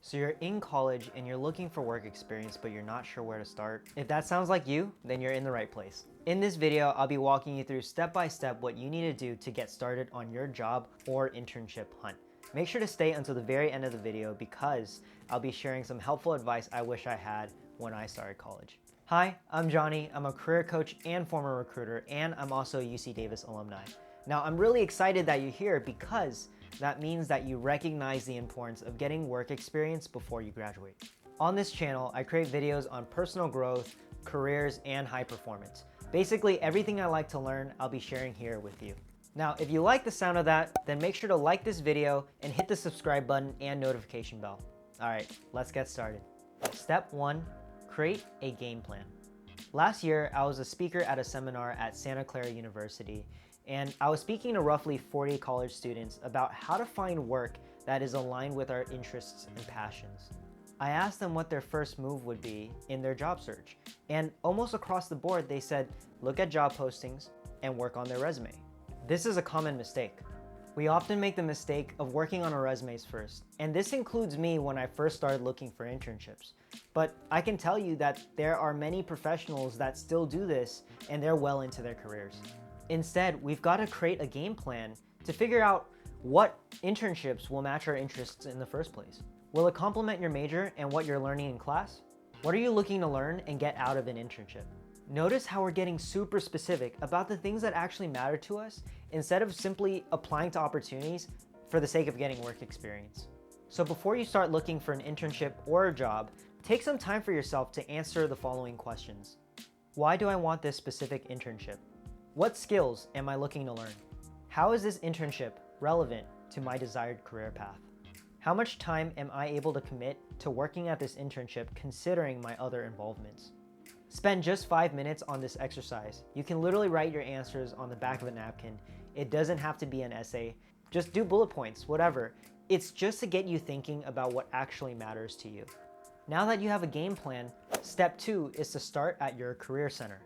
So you're in college and you're looking for work experience, but you're not sure where to start? If that sounds like you, then you're in the right place. In this video, I'll be walking you through step by step what you need to do to get started on your job or internship hunt. Make sure to stay until the very end of the video because I'll be sharing some helpful advice I wish I had when I started college. Hi, I'm Johnny. I'm a career coach and former recruiter, and I'm also a UC Davis alumni. Now, I'm really excited that you're here because that means that you recognize the importance of getting work experience before you graduate. On this channel, I create videos on personal growth, careers, and high performance. Basically, everything I like to learn, I'll be sharing here with you. Now, if you like the sound of that, then make sure to like this video and hit the subscribe button and notification bell. All right, let's get started. Step 1, create a game plan. Last year, I was a speaker at a seminar at Santa Clara University, and I was speaking to roughly 40 college students about how to find work that is aligned with our interests and passions. I asked them what their first move would be in their job search, and almost across the board they said, look at job postings and work on their resume. This is a common mistake. We often make the mistake of working on our resumes first, and this includes me when I first started looking for internships. But I can tell you that there are many professionals that still do this and they're well into their careers. Instead, we've got to create a game plan to figure out what internships will match our interests in the first place. Will it complement your major and what you're learning in class? What are you looking to learn and get out of an internship? Notice how we're getting super specific about the things that actually matter to us instead of simply applying to opportunities for the sake of getting work experience. So before you start looking for an internship or a job, take some time for yourself to answer the following questions. Why do I want this specific internship? What skills am I looking to learn? How is this internship relevant to my desired career path? How much time am I able to commit to working at this internship considering my other involvements? Spend just 5 minutes on this exercise. You can literally write your answers on the back of a napkin. It doesn't have to be an essay. Just do bullet points, whatever. It's just to get you thinking about what actually matters to you. Now that you have a game plan, step 2 is to start at your career center.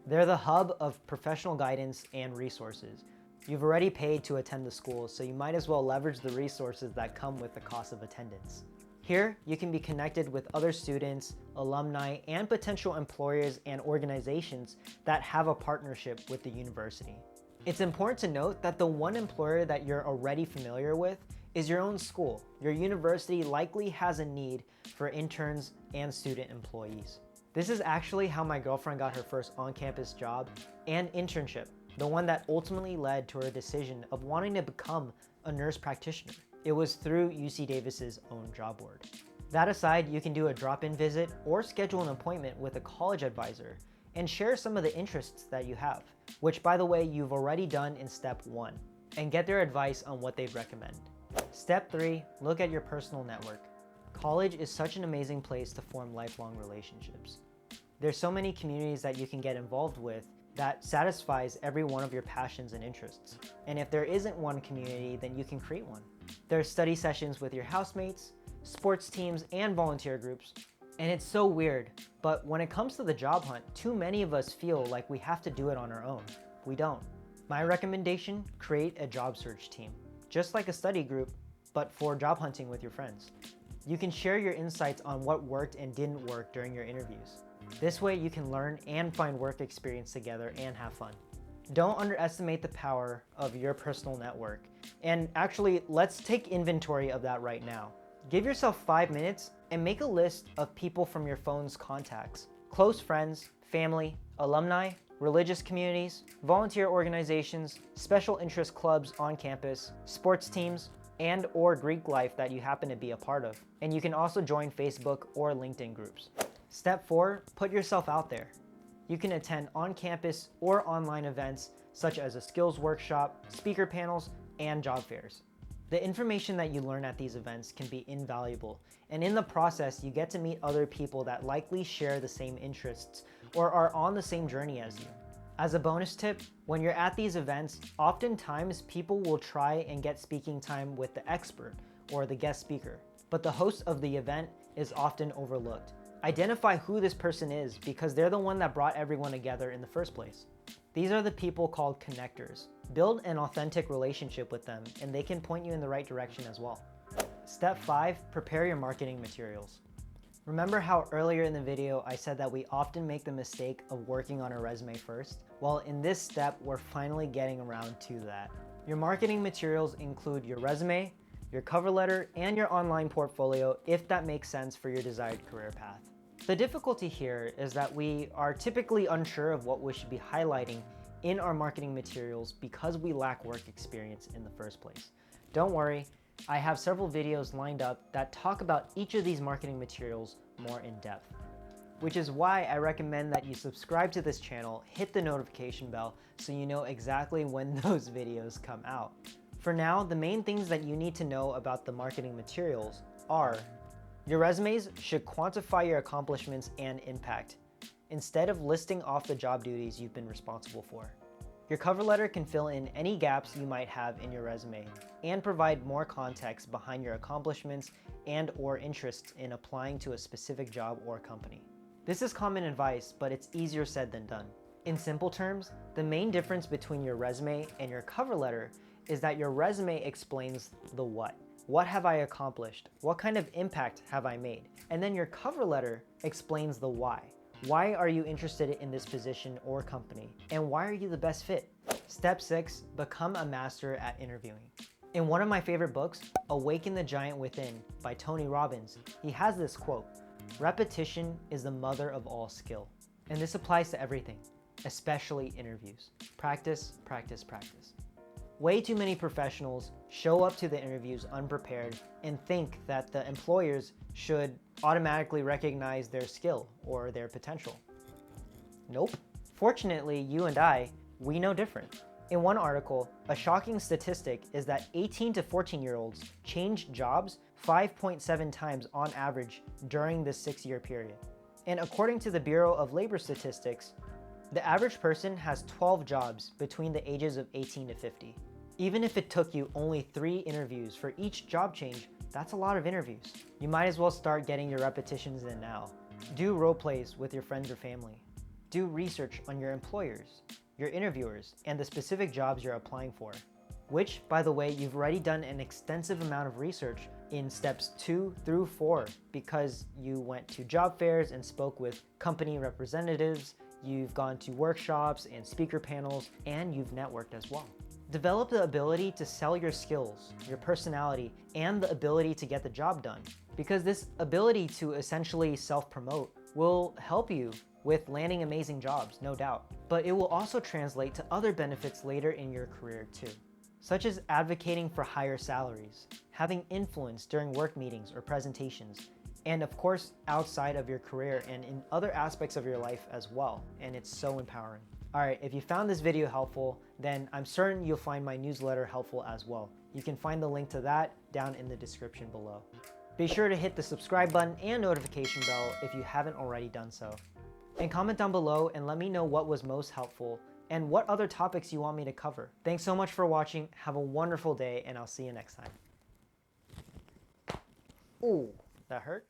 They're the hub of professional guidance and resources. You've already paid to attend the school, so you might as well leverage the resources that come with the cost of attendance. Here, you can be connected with other students, alumni, and potential employers and organizations that have a partnership with the university. It's important to note that the one employer that you're already familiar with is your own school. Your university likely has a need for interns and student employees. This is actually how my girlfriend got her first on-campus job and internship, the one that ultimately led to her decision of wanting to become a nurse practitioner. It was through UC Davis's own job board. That aside, you can do a drop-in visit or schedule an appointment with a college advisor and share some of the interests that you have, which by the way, you've already done in step 1, and get their advice on what they'd recommend. Step 3, look at your personal network. College is such an amazing place to form lifelong relationships. There's so many communities that you can get involved with that satisfies every one of your passions and interests. And if there isn't one community, then you can create one. There's study sessions with your housemates, sports teams, and volunteer groups. And it's so weird, but when it comes to the job hunt, too many of us feel like we have to do it on our own. We don't. My recommendation, create a job search team. Just like a study group, but for job hunting with your friends. You can share your insights on what worked and didn't work during your interviews. This way you can learn and find work experience together and have fun. Don't underestimate the power of your personal network. And actually, let's take inventory of that right now. Give yourself 5 minutes and make a list of people from your phone's contacts. Close friends, family, alumni, religious communities, volunteer organizations, special interest clubs on campus, sports teams, and or Greek life that you happen to be a part of. And you can also join Facebook or LinkedIn groups. Step 4, put yourself out there. You can attend on-campus or online events such as a skills workshop, speaker panels, and job fairs. The information that you learn at these events can be invaluable, and in the process, you get to meet other people that likely share the same interests or are on the same journey as you. As a bonus tip, when you're at these events, oftentimes people will try and get speaking time with the expert or the guest speaker, but the host of the event is often overlooked. Identify who this person is because they're the one that brought everyone together in the first place. These are the people called connectors. Build an authentic relationship with them and they can point you in the right direction as well. Step 5, prepare your marketing materials. Remember how earlier in the video I said that we often make the mistake of working on a resume first? Well, in this step, we're finally getting around to that. Your marketing materials include your resume, your cover letter, and your online portfolio if that makes sense for your desired career path. The difficulty here is that we are typically unsure of what we should be highlighting in our marketing materials because we lack work experience in the first place. Don't worry, I have several videos lined up that talk about each of these marketing materials more in depth, which is why I recommend that you subscribe to this channel, hit the notification bell so you know exactly when those videos come out. For now, the main things that you need to know about the marketing materials are: your resumes should quantify your accomplishments and impact, instead of listing off the job duties you've been responsible for. Your cover letter can fill in any gaps you might have in your resume and provide more context behind your accomplishments and/or interests in applying to a specific job or company. This is common advice, but it's easier said than done. In simple terms, the main difference between your resume and your cover letter is that your resume explains the what. What have I accomplished? What kind of impact have I made? And then your cover letter explains the why. Why are you interested in this position or company? And why are you the best fit? Step 6, become a master at interviewing. In one of my favorite books, Awaken the Giant Within by Tony Robbins, he has this quote: "Repetition is the mother of all skill." And this applies to everything, especially interviews. Practice, practice, practice. Way too many professionals show up to the interviews unprepared and think that the employers should automatically recognize their skill or their potential. Nope. Fortunately, you and we know different. In one article, a shocking statistic is that 18 to 14-year-olds changed jobs 5.7 times on average during this 6-year period. And according to the Bureau of Labor Statistics, the average person has 12 jobs between the ages of 18 to 50. Even if it took you only 3 interviews for each job change, that's a lot of interviews. You might as well start getting your repetitions in now. Do role plays with your friends or family. Do research on your employers, your interviewers, and the specific jobs you're applying for. Which, by the way, you've already done an extensive amount of research in steps 2 through 4 because you went to job fairs and spoke with company representatives, you've gone to workshops and speaker panels, and you've networked as well. Develop the ability to sell your skills, your personality, and the ability to get the job done, because this ability to essentially self-promote will help you with landing amazing jobs, no doubt. But it will also translate to other benefits later in your career too, such as advocating for higher salaries, having influence during work meetings or presentations, and of course outside of your career and in other aspects of your life as well, and it's so empowering. Alright, if you found this video helpful, then I'm certain you'll find my newsletter helpful as well. You can find the link to that down in the description below. Be sure to hit the subscribe button and notification bell if you haven't already done so. And comment down below and let me know what was most helpful and what other topics you want me to cover. Thanks so much for watching, have a wonderful day, and I'll see you next time. Ooh, that hurt?